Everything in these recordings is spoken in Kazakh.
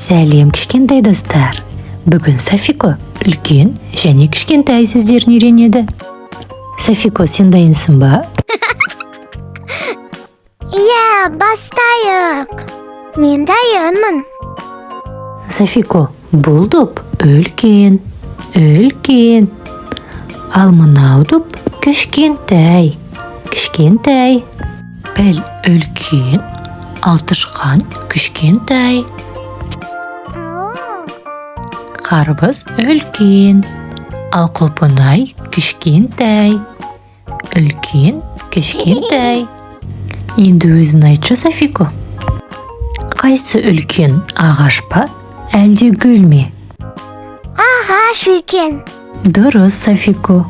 Сәлем кішкентай достар. Бүгін Софико үлкен және кішкентай сөздерін үйренеді. Софико, сен дайынсың ба? Иә, бастайық. Мен дайынмын. Софико, бұл доп үлкен. Ал мынау доп кішкентай. Піл үлкен, ал тышқан кішкентай. Қарбыз үлкен, ал құлпынай кішкентай. Үлкен, кішкентай. Енді өзің айтшы, Софико. Қайсы үлкен, ағаш па, әлде гүл ме? Ағаш үлкен. Дұрыс, Софико.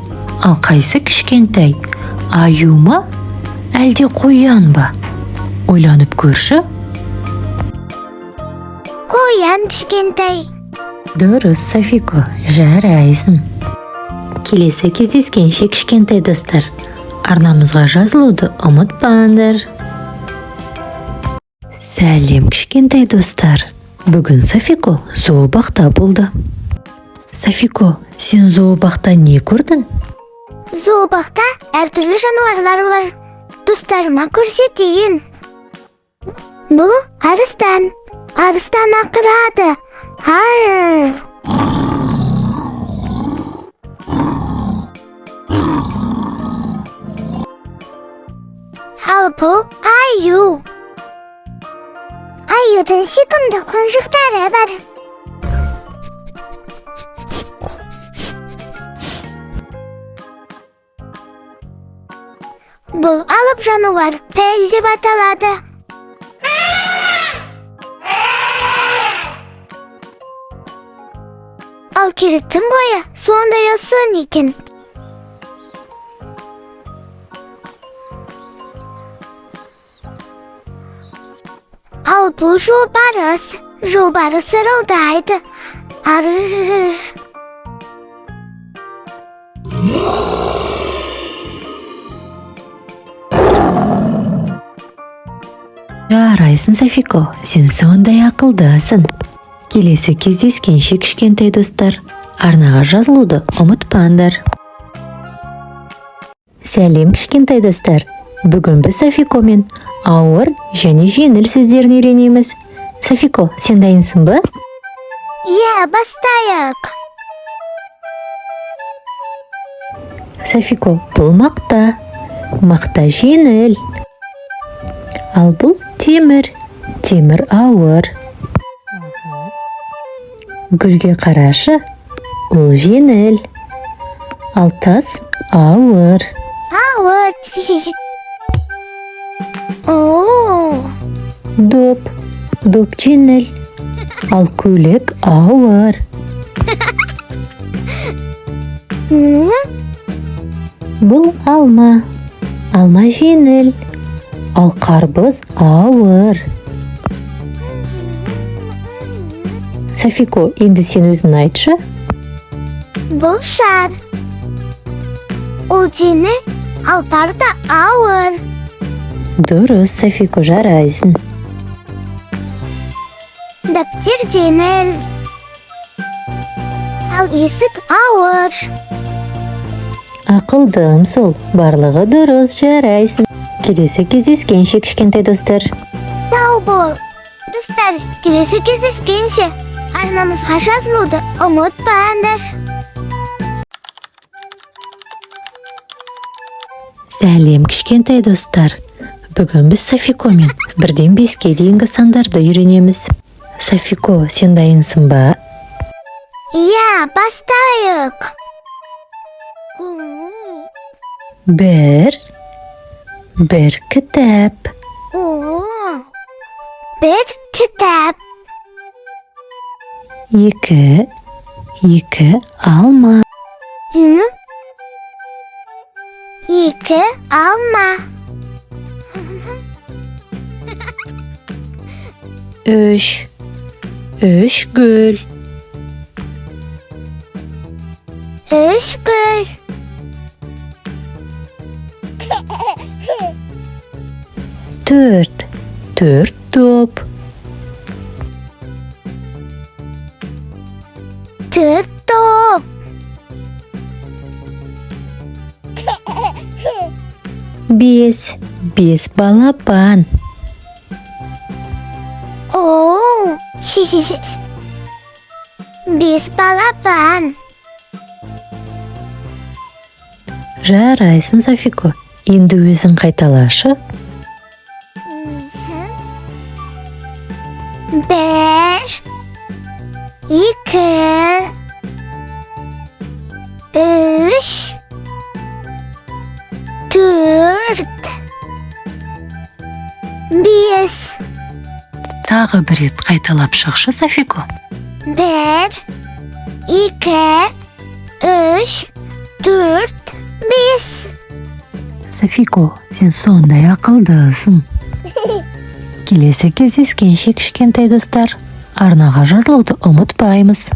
Ал қайсы кішкентай, аю ма, әлде қоян ба? Ойланып көрші. Қоян кішкентай. Дұрыс, Софико, жарайсың. Келесі кездескенше кішкентай достар. Арнамызға жазылуды ұмытпаңдар. Сәлем кішкентай достар. Бүгін Софико зообақта болды. Софико, сен зообақта не көрдің? Зообақта әртүрлі жануарлар бар. Достарыма көрсетейін. Бұл арыстан. Арыстан ақырады. Ар! Ал бұл аю. Аюдың сүйкімді құнжықтары бар. Бұл алып жануар піл деп аталады. Ал керіктің бойы сондай ұзын екен. Ал бұл жолбарыс. Жолбарыс ырылдайды. Арыр. Жарайсың, Софико, сен сондай ақылдасың. Келесі кездескенше кішкентай достар. Арнаға жазылуды ұмытпаңдар. Сәлем кішкентай достар. Бүгін біз Софикомен ауыр және жеңіл сөздерін үйренеміз. Софико, сен дайынсың ба? Иә, бастайық. Софико, бұл мақта. Мақта жеңіл. Ал бұл темір. Темір ауыр. Гүлге қарашы. Ол жеңіл. Ал тас ауыр. Ауыр. О! Доп жеңіл. Ал көйлек ауыр. Бұл алма. Алма жеңіл. Ал қарбыз ауыр. Софико, енді сен өзің айтшы. Бұл шар. Ол жеңіл, ал парта ауыр. Дұрыс, Софико, жарайсың. Дәптер жеңіл. Ал есік ауыр. Ақылдым сол, барлығы дұрыс, жарайсың. Келесі кездескенше кішкентай достар. Сау бол. Достар, келесі кездескенше арнамызға жазылуды ұмытпаңдар. Сәлем кішкентай достар. Бүгін біз Софикомен 1-ден 5-ке дейінгі сандарды үйренеміз. Софико, сен дайынсың ба? Иә, бастайық. Бір кітап. Бір кітап. 2 алма. 2 алма. 3 gül. 3 gül. 4 top. Төрт топ. Бес балапан. Оу. Бес балапан. Жарайсың, Софико. Енді өзің қайталашы. Беш. Екі. Үш. Төрт. Бес. Тағы бір рет қайталап шықшы, Софико. Bir, iki, üç, dört, beş. Софико, сен сондай ақылдысың. Келесі кездескенше, кішкентай достар, арнаға жазылуды ұмытпаймыз.